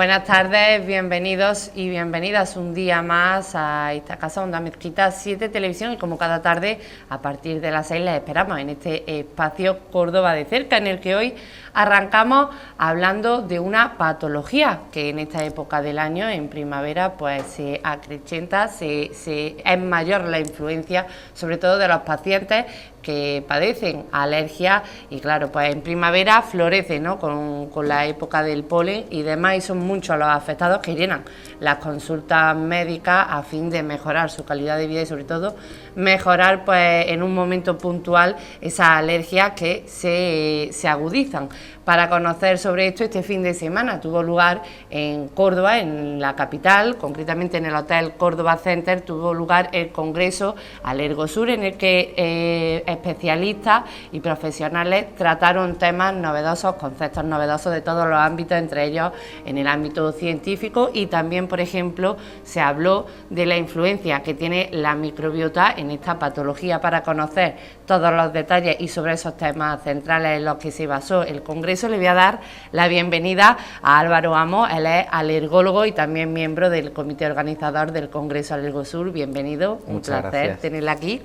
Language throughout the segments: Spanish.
Buenas tardes, bienvenidos y bienvenidas un día más a esta casa Onda Mezquita 7 Televisión, y como cada tarde a partir de las 6 les esperamos en este espacio Córdoba de cerca, en el que hoy arrancamos hablando de una patología que en esta época del año, en primavera, pues se acrecienta, es mayor la influencia, sobre todo de los pacientes que padecen alergia, y claro, pues en primavera florece, ¿no?, con la época del polen y demás, y son muchos los afectados que llenan las consultas médicas a fin de mejorar su calidad de vida y sobre todo mejorar pues en un momento puntual esas alergias que se agudizan. Para conocer sobre esto, este fin de semana tuvo lugar en Córdoba, en la capital, concretamente en el Hotel Córdoba Center, tuvo lugar el Congreso Alergosur, en el que especialistas y profesionales trataron temas novedosos, conceptos novedosos de todos los ámbitos, entre ellos en el ámbito científico, y también, por ejemplo, se habló de la influencia que tiene la microbiota en esta patología. Para conocer todos los detalles y sobre esos temas centrales en los que se basó el Congreso, le voy a dar la bienvenida a Álvaro Amos. Él es alergólogo y también miembro del comité organizador del Congreso Alergosur. Bienvenido, un placer tenerla aquí.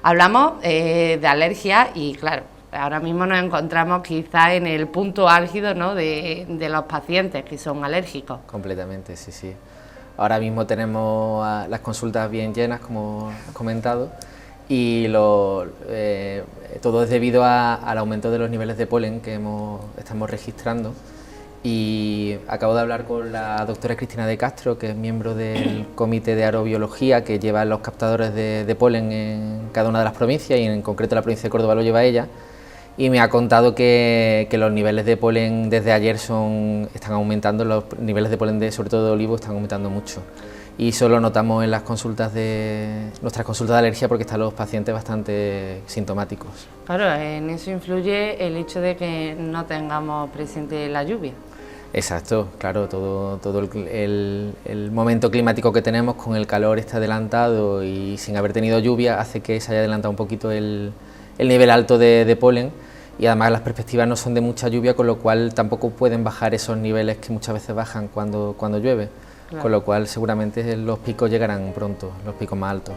Hablamos de alergia y claro, ahora mismo nos encontramos quizás en el punto álgido, ¿no?, de los pacientes que son alérgicos. Completamente, sí, sí. Ahora mismo tenemos las consultas bien llenas, como has comentado, y todo es debido al aumento de los niveles de polen que estamos registrando. Y acabo de hablar con la doctora Cristina de Castro, que es miembro del comité de aerobiología que lleva los captadores de polen en cada una de las provincias, y en concreto la provincia de Córdoba lo lleva ella, y me ha contado que los niveles de polen desde ayer están aumentando, los niveles de polen sobre todo de olivo están aumentando mucho. Y eso lo notamos en nuestras consultas de alergia, porque están los pacientes bastante sintomáticos. Claro, en eso influye el hecho de que no tengamos presente la lluvia. Exacto, claro, todo el momento climático que tenemos, con el calor está adelantado y sin haber tenido lluvia, hace que se haya adelantado un poquito el nivel alto de polen, y además las perspectivas no son de mucha lluvia, con lo cual tampoco pueden bajar esos niveles que muchas veces bajan cuando llueve. Claro. Con lo cual seguramente los picos llegarán pronto, los picos más altos.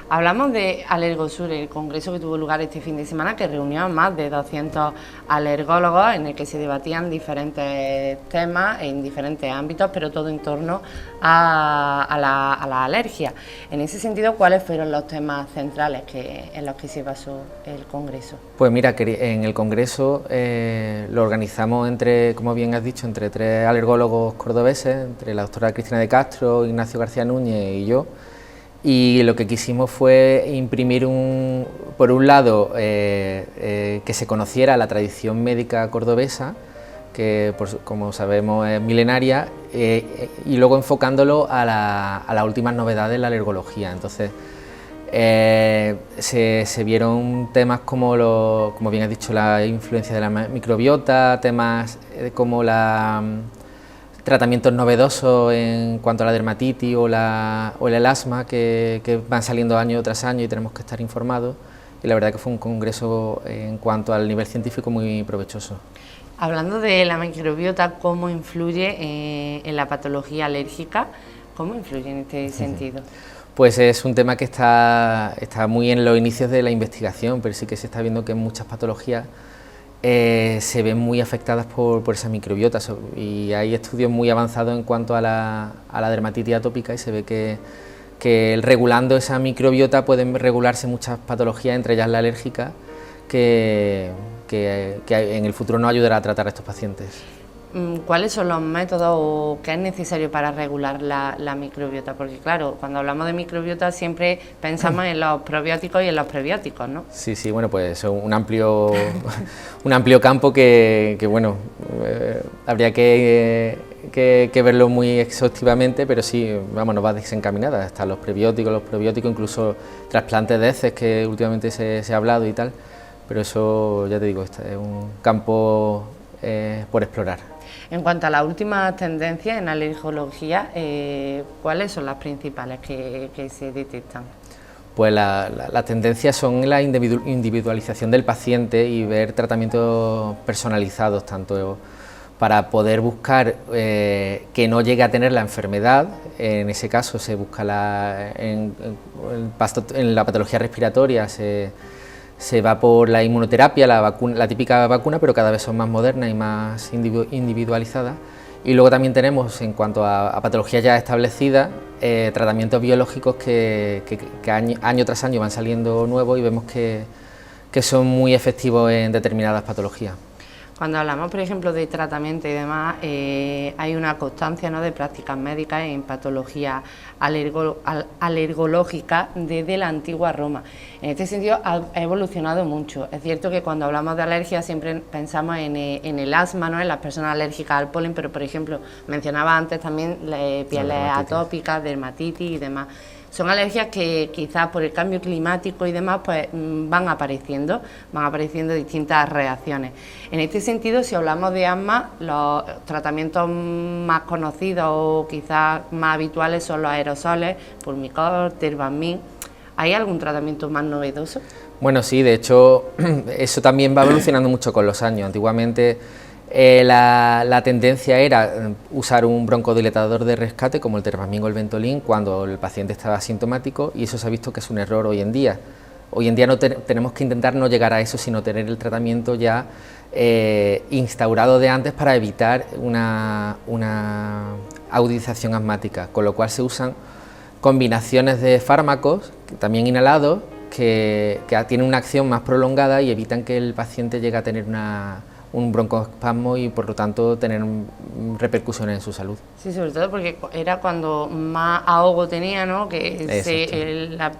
Hablamos de Alergosur, el congreso que tuvo lugar este fin de semana, que reunió a más de 200 alergólogos, en el que se debatían diferentes temas en diferentes ámbitos, pero todo en torno a la alergia. En ese sentido, ¿cuáles fueron los temas centrales en los que se basó el congreso? Pues mira, en el congreso lo organizamos como bien has dicho, entre 3 alergólogos cordobeses, entre la doctora Cristina de Castro, Ignacio García Núñez y yo. Y lo que quisimos fue imprimir, por un lado, que se conociera la tradición médica cordobesa, que como sabemos es milenaria, y luego enfocándolo a las últimas novedades de la alergología. Entonces se vieron temas como bien has dicho, la influencia de la microbiota, temas como tratamientos novedosos en cuanto a la dermatitis o el asma, que van saliendo año tras año y tenemos que estar informados, y la verdad que fue un congreso en cuanto al nivel científico muy provechoso. Hablando de la microbiota, ¿cómo influye en la patología alérgica? ¿Cómo influye en este sentido? Pues es un tema que está muy en los inicios de la investigación, pero sí que se está viendo que en muchas patologías se ven muy afectadas por esa microbiota, y hay estudios muy avanzados en cuanto a la dermatitis atópica, y se ve que regulando esa microbiota pueden regularse muchas patologías, entre ellas la alérgica, que en el futuro nos ayudará a tratar a estos pacientes. ¿Cuáles son los métodos o qué es necesario para regular la microbiota? Porque claro, cuando hablamos de microbiota siempre pensamos en los probióticos y en los prebióticos, ¿no? Sí, sí, bueno, pues es un amplio campo que bueno, habría que verlo muy exhaustivamente, pero sí, vamos, nos va desencaminada. Están los prebióticos, los probióticos, incluso trasplantes de heces, que últimamente se ha hablado y tal, pero eso, ya te digo, es un campo por explorar. En cuanto a las últimas tendencias en alergología, ¿cuáles son las principales que se detectan? Pues las tendencias son la individualización del paciente y ver tratamientos personalizados, tanto para poder buscar que no llegue a tener la enfermedad. En ese caso se busca en la patología respiratoria, se va por la inmunoterapia, la típica vacuna, pero cada vez son más modernas y más individualizadas. Y luego también tenemos, en cuanto a patologías ya establecidas, tratamientos biológicos que año tras año van saliendo nuevos y vemos que son muy efectivos en determinadas patologías. Cuando hablamos, por ejemplo, de tratamiento y demás, hay una constancia, ¿no?, de prácticas médicas en patología alergológica desde la antigua Roma. En este sentido ha evolucionado mucho. Es cierto que cuando hablamos de alergia siempre pensamos en el asma, ¿no?, en las personas alérgicas al polen, pero por ejemplo mencionaba antes también pieles atópicas, dermatitis y demás. Son alergias que quizás por el cambio climático y demás pues van apareciendo distintas reacciones. En este sentido, si hablamos de asma, los tratamientos más conocidos o quizás más habituales son los aerosoles, Pulmicort, Terbamil. ¿Hay algún tratamiento más novedoso? Bueno, sí, de hecho eso también va evolucionando mucho con los años. Antiguamente la tendencia era usar un broncodilatador de rescate como el Terbamil o el Ventolin cuando el paciente estaba asintomático, y eso se ha visto que es un error hoy en día. Hoy en día tenemos que intentar no llegar a eso, sino tener el tratamiento ya instaurado de antes para evitar una agudización asmática, con lo cual se usan combinaciones de fármacos, también inhalados, que tienen una acción más prolongada y evitan que el paciente llegue a tener un broncoespasmo y por lo tanto tener repercusiones en su salud. Sí, sobre todo porque era cuando más ahogo tenía, ¿no?, que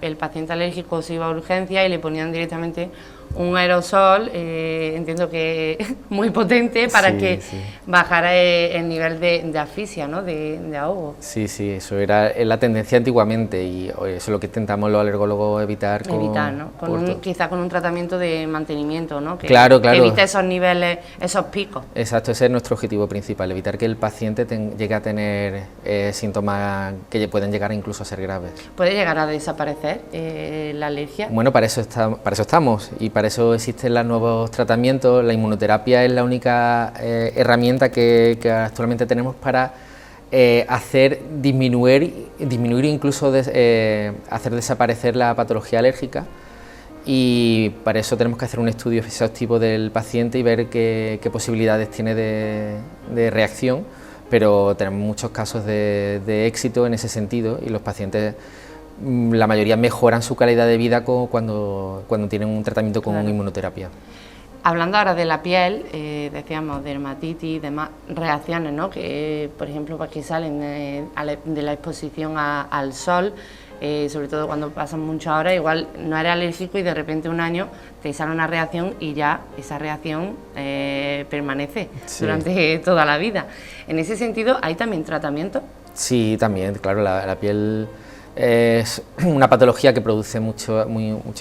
el paciente alérgico se iba a urgencia y le ponían directamente un aerosol, entiendo que muy potente, para que bajara el nivel de asfixia, ¿no?, de ahogo. Sí, eso era la tendencia antiguamente y eso es lo que intentamos los alergólogos evitar. ¿No? Quizás con un tratamiento de mantenimiento, ¿no?, que claro. evite esos niveles, esos picos. Exacto, ese es nuestro objetivo principal, evitar que el paciente llegue a tener síntomas que pueden llegar incluso a ser graves. ¿Puede llegar a desaparecer la alergia? Bueno, para eso estamos y para eso existen los nuevos tratamientos. La inmunoterapia es la única herramienta que actualmente tenemos para disminuir incluso hacer desaparecer la patología alérgica, y para eso tenemos que hacer un estudio exhaustivo del paciente y ver qué posibilidades tiene de reacción, pero tenemos muchos casos de éxito en ese sentido y los pacientes, la mayoría, mejoran su calidad de vida cuando tienen un tratamiento con inmunoterapia. Hablando ahora de la piel, decíamos dermatitis, demás reacciones, ¿no?, que por ejemplo que salen de la exposición al sol, sobre todo cuando pasan muchas horas, igual no eres alérgico y de repente un año te sale una reacción y ya esa reacción permanece durante toda la vida. En ese sentido, ¿hay también tratamiento? Sí, también, claro, la piel es una patología que produce mucha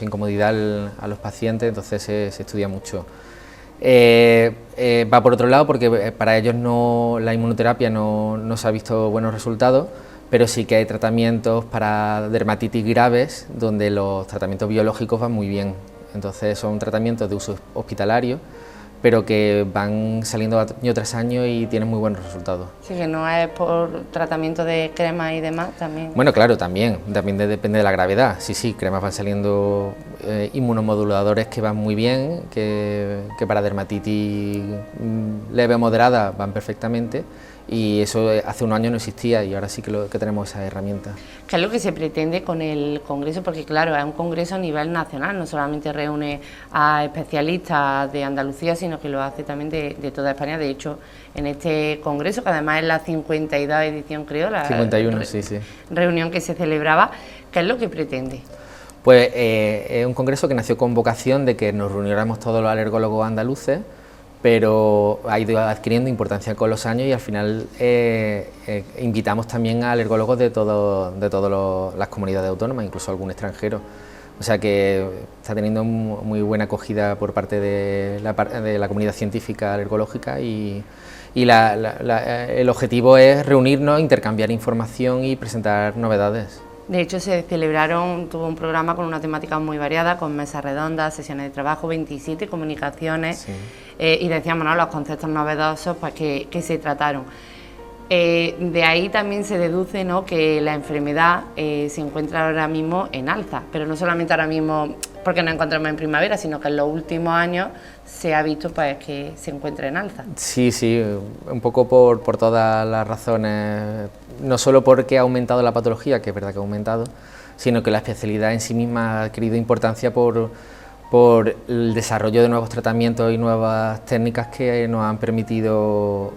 incomodidad a los pacientes, entonces se estudia mucho. Va por otro lado porque para ellos la inmunoterapia no se ha visto buenos resultados, pero sí que hay tratamientos para dermatitis graves donde los tratamientos biológicos van muy bien. Entonces son tratamientos de uso hospitalario, pero que van saliendo año tras año y tienen muy buenos resultados. Sí, que no es por tratamiento de cremas y demás también. Bueno, claro, también depende de la gravedad. Sí, cremas van saliendo inmunomoduladores que van muy bien, que para dermatitis leve o moderada van perfectamente, y eso hace unos años no existía y ahora sí que tenemos esa herramienta. ¿Qué es lo que se pretende con el congreso? Porque claro, es un congreso a nivel nacional, no solamente reúne a especialistas de Andalucía, sino que lo hace también de toda España. De hecho, en este congreso, que además es la 52 edición, creo, la 51, reunión que se celebraba, ¿qué es lo que pretende? Pues es un congreso que nació con vocación de que nos reuniéramos todos los alergólogos andaluces, pero ha ido adquiriendo importancia con los años y al final invitamos también a alergólogos de todas las comunidades autónomas, incluso algún extranjero. O sea que está teniendo muy buena acogida por parte de la comunidad científica alergológica y el objetivo es reunirnos, intercambiar información y presentar novedades. De hecho, tuvo un programa con una temática muy variada, con mesas redondas, sesiones de trabajo, 27 comunicaciones. y decíamos, ¿no?, los conceptos novedosos pues, que se trataron. De ahí también se deduce, ¿no?, que la enfermedad se encuentra ahora mismo en alza, pero no solamente ahora mismo porque nos encontramos en primavera, sino que en los últimos años se ha visto pues, que se encuentra en alza. Sí, sí, un poco por todas las razones, no solo porque ha aumentado la patología, que es verdad que ha aumentado, sino que la especialidad en sí misma ha adquirido importancia por el desarrollo de nuevos tratamientos y nuevas técnicas que nos han permitido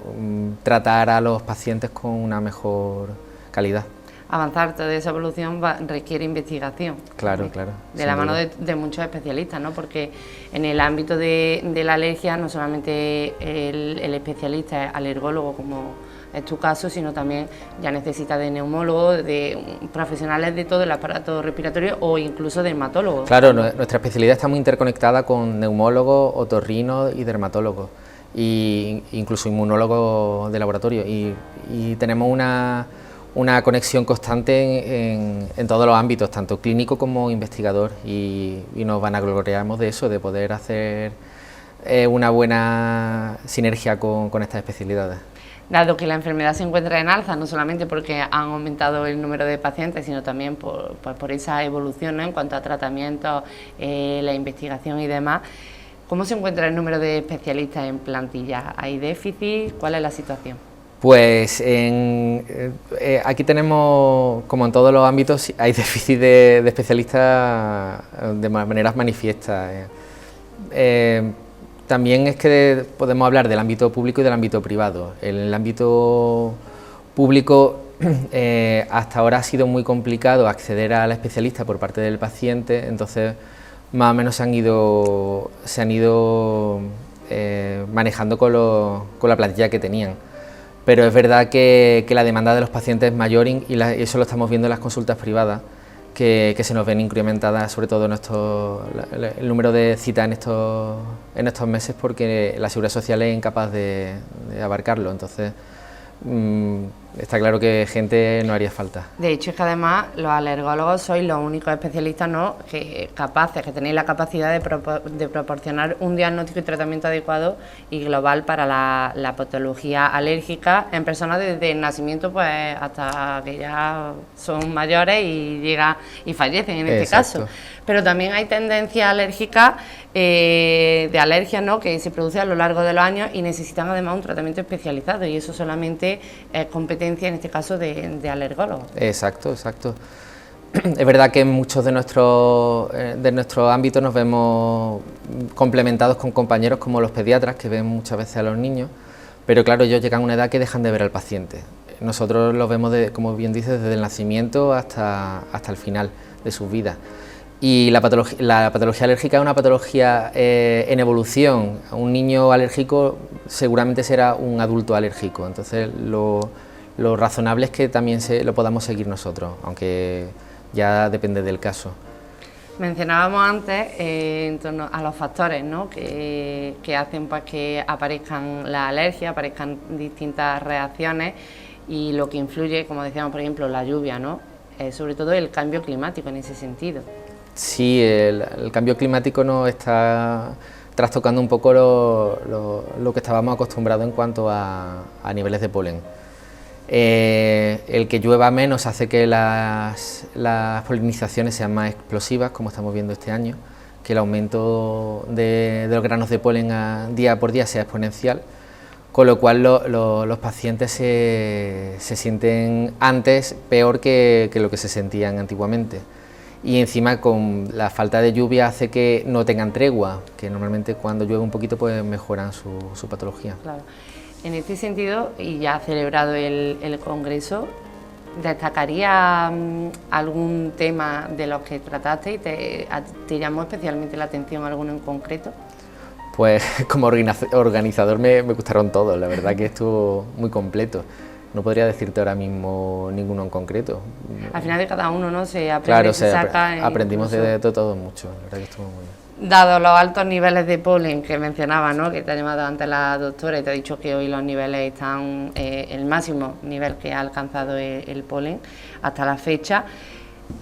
tratar a los pacientes con una mejor calidad. Avanzar toda esa evolución requiere investigación. Claro, claro. De la mano de muchos especialistas, ¿no? Porque en el ámbito de la alergia no solamente el especialista es alergólogo, como es tu caso, sino también ya necesita de neumólogos, de profesionales de todo el aparato respiratorio o incluso dermatólogos. Claro, nuestra especialidad está muy interconectada con neumólogos, otorrinos y dermatólogos, e incluso inmunólogos de laboratorio, y tenemos una conexión constante en todos los ámbitos, tanto clínico como investigador, y nos vanagloriamos de eso, de poder hacer una buena sinergia con estas especialidades. Dado que la enfermedad se encuentra en alza, no solamente porque han aumentado el número de pacientes, sino también por esa evolución, ¿no?, en cuanto a tratamientos, la investigación y demás, ¿cómo se encuentra el número de especialistas en plantilla? ¿Hay déficit? ¿Cuál es la situación? Pues aquí tenemos, como en todos los ámbitos, hay déficit de especialistas de maneras manifiestas. También es que podemos hablar del ámbito público y del ámbito privado. En el ámbito público hasta ahora ha sido muy complicado acceder al especialista por parte del paciente, entonces más o menos se han ido manejando con la plantilla que tenían. Pero es verdad que la demanda de los pacientes es mayor y eso lo estamos viendo en las consultas privadas, que se nos ven incrementadas, sobre todo el número de citas en estos meses, porque la Seguridad Social es incapaz de abarcarlo. Entonces, está claro que gente no haría falta. De hecho, es que además los alergólogos sois los únicos especialistas, ¿no?, que tenéis la capacidad de proporcionar un diagnóstico y tratamiento adecuado y global para la patología alérgica en personas desde el nacimiento pues hasta que ya son mayores y fallecen en este caso. Pero también hay tendencias alérgicas, de alergias, ¿no?, que se producen a lo largo de los años y necesitan además un tratamiento especializado, y eso solamente es competencia en este caso de alergólogos. Exacto. Es verdad que en muchos de nuestros ámbitos nos vemos complementados con compañeros como los pediatras, que ven muchas veces a los niños, pero claro, ellos llegan a una edad que dejan de ver al paciente. Nosotros los vemos, como bien dices, desde el nacimiento hasta el final de sus vidas. Y la patología alérgica es una patología en evolución. Un niño alérgico seguramente será un adulto alérgico, entonces lo razonable es que también lo podamos seguir nosotros, aunque ya depende del caso. Mencionábamos antes en torno a los factores, ¿no?, que hacen pues, que aparezcan las alergias, aparezcan distintas reacciones, y lo que influye, como decíamos, por ejemplo, la lluvia, ¿no?, sobre todo el cambio climático en ese sentido. Sí, el cambio climático nos está trastocando un poco lo que estábamos acostumbrados en cuanto a niveles de polen. El que llueva menos hace que las polinizaciones sean más explosivas, como estamos viendo este año, que el aumento de los granos de polen día por día sea exponencial, con lo cual los pacientes se sienten antes peor que lo que se sentían antiguamente. Y encima con la falta de lluvia hace que no tengan tregua, que normalmente cuando llueve un poquito pues mejoran su patología. Claro. En este sentido, y ya celebrado el congreso, ¿destacaría algún tema de los que trataste y te llamó especialmente la atención alguno en concreto? Pues como organizador me gustaron todos, la verdad que estuvo muy completo. No podría decirte ahora mismo ninguno en concreto. Al final de cada uno, ¿no?, se aprende, claro, se saca. Aprendimos de todo mucho, la verdad que estuvo muy bien. Dado los altos niveles de polen que mencionaba, ¿no?, que te ha llamado antes la doctora y te ha dicho que hoy los niveles están el máximo nivel que ha alcanzado el polen hasta la fecha,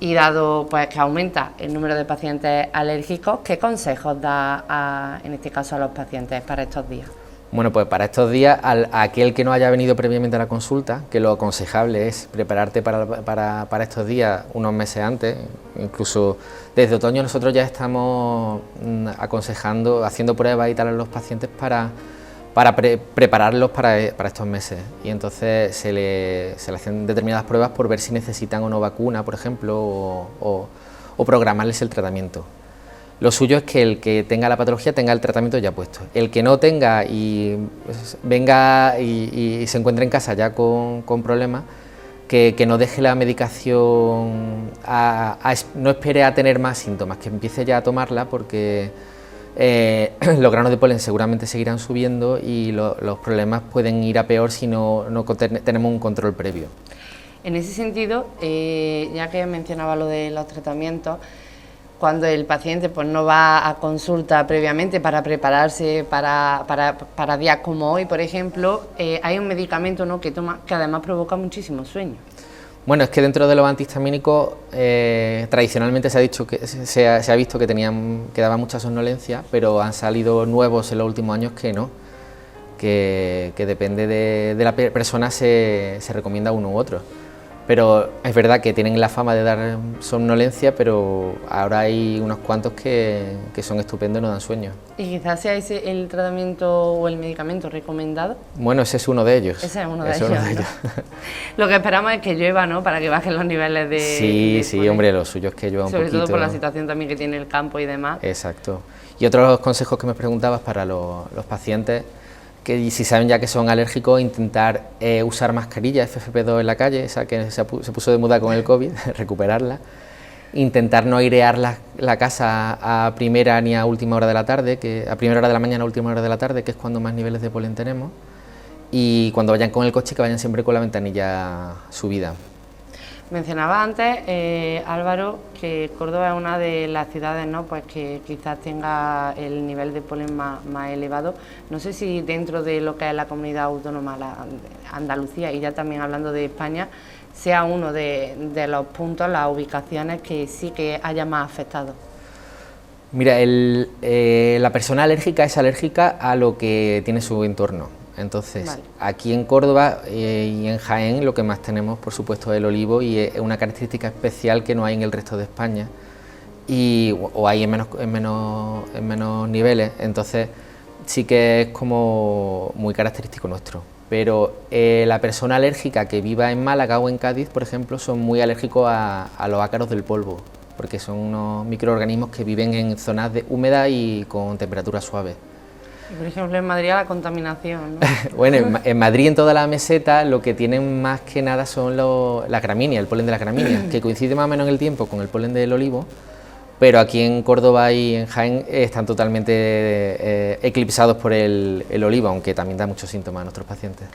Y dado pues que aumenta el número de pacientes alérgicos, ¿qué consejos da en este caso a los pacientes para estos días? Bueno, pues para estos días, a aquel que no haya venido previamente a la consulta, que lo aconsejable es prepararte para estos días unos meses antes, incluso desde otoño nosotros ya estamos aconsejando, haciendo pruebas y tal a los pacientes para prepararlos para estos meses, y entonces se le hacen determinadas pruebas por ver si necesitan o no vacuna, por ejemplo, o programarles el tratamiento. Lo suyo es que el que tenga la patología tenga el tratamiento ya puesto. El que no tenga y venga y se encuentre en casa ya con problemas, que no deje la medicación, no espere a tener más síntomas, que empiece ya a tomarla, porque los granos de polen seguramente seguirán subiendo y los problemas pueden ir a peor si no tenemos un control previo. En ese sentido, ya que mencionaba lo de los tratamientos, cuando el paciente pues no va a consulta previamente para prepararse para días como hoy, por ejemplo, hay un medicamento, ¿no?, que toma, que además provoca muchísimo sueño. Bueno, es que dentro de los antihistamínicos tradicionalmente se ha dicho que se ha visto que daban mucha somnolencia, pero han salido nuevos en los últimos años que no, que depende de la persona se recomienda uno u otro. Pero es verdad que tienen la fama de dar somnolencia, pero ahora hay unos cuantos que son estupendos y no dan sueño. ¿Y quizás sea ese el tratamiento o el medicamento recomendado? Bueno, ese es uno de ellos. Ese es uno de ellos. ¿No? Lo que esperamos es que llueva, ¿no?, para que bajen los niveles de... Sí, hombre, lo suyo es que llueva un poquito. Sobre todo por la situación también que tiene el campo y demás. Exacto. Y otros consejos que me preguntabas para los pacientes, que si saben ya que son alérgicos, intentar usar mascarilla FFP2 en la calle, esa que se puso de moda con el COVID, recuperarla. Intentar no airear la casa a primera ni a última hora de la tarde, a primera hora de la mañana, a última hora de la tarde, que es cuando más niveles de polen tenemos. Y cuando vayan con el coche, que vayan siempre con la ventanilla subida. Mencionaba antes, Álvaro, que Córdoba es una de las ciudades, ¿no?, pues que quizás tenga el nivel de polen más elevado. No sé si dentro de lo que es la comunidad autónoma, Andalucía, y ya también hablando de España, sea uno de los puntos, las ubicaciones que sí que haya más afectado. Mira, la persona alérgica es alérgica a lo que tiene su entorno. Entonces, vale. Aquí en Córdoba y en Jaén lo que más tenemos, por supuesto, es el olivo, y es una característica especial que no hay en el resto de España, o hay en menos niveles. Entonces sí que es como muy característico nuestro. Pero la persona alérgica que viva en Málaga o en Cádiz, por ejemplo, son muy alérgicos a los ácaros del polvo, porque son unos microorganismos que viven en zonas húmedas y con temperaturas suaves. Por ejemplo, en Madrid la contaminación, ¿no? Bueno, en Madrid, en toda la meseta, lo que tienen más que nada son las gramíneas, el polen de las gramíneas, que coincide más o menos en el tiempo con el polen del olivo, pero aquí en Córdoba y en Jaén están totalmente eclipsados por el olivo, aunque también da muchos síntomas a nuestros pacientes.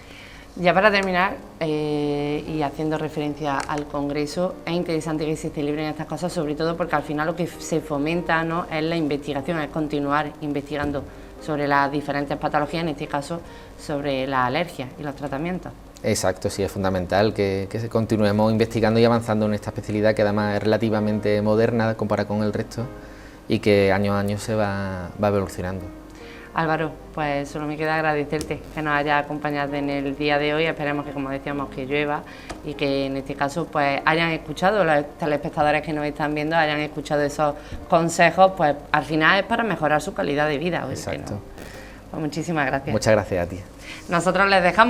Ya para terminar, y haciendo referencia al Congreso, es interesante que se celebren estas cosas, sobre todo porque al final lo que se fomenta, ¿no?, es la investigación, es continuar investigando sobre las diferentes patologías, en este caso sobre las alergias y los tratamientos. Exacto, sí, es fundamental que continuemos investigando y avanzando en esta especialidad, que además es relativamente moderna comparada con el resto y que año a año se va evolucionando. Álvaro, pues solo me queda agradecerte que nos hayas acompañado en el día de hoy. Esperemos que, como decíamos, que llueva y que en este caso pues hayan escuchado, los telespectadores que nos están viendo hayan escuchado esos consejos, pues al final es para mejorar su calidad de vida. Exacto. Pues muchísimas gracias. Muchas gracias a ti. Nosotros les dejamos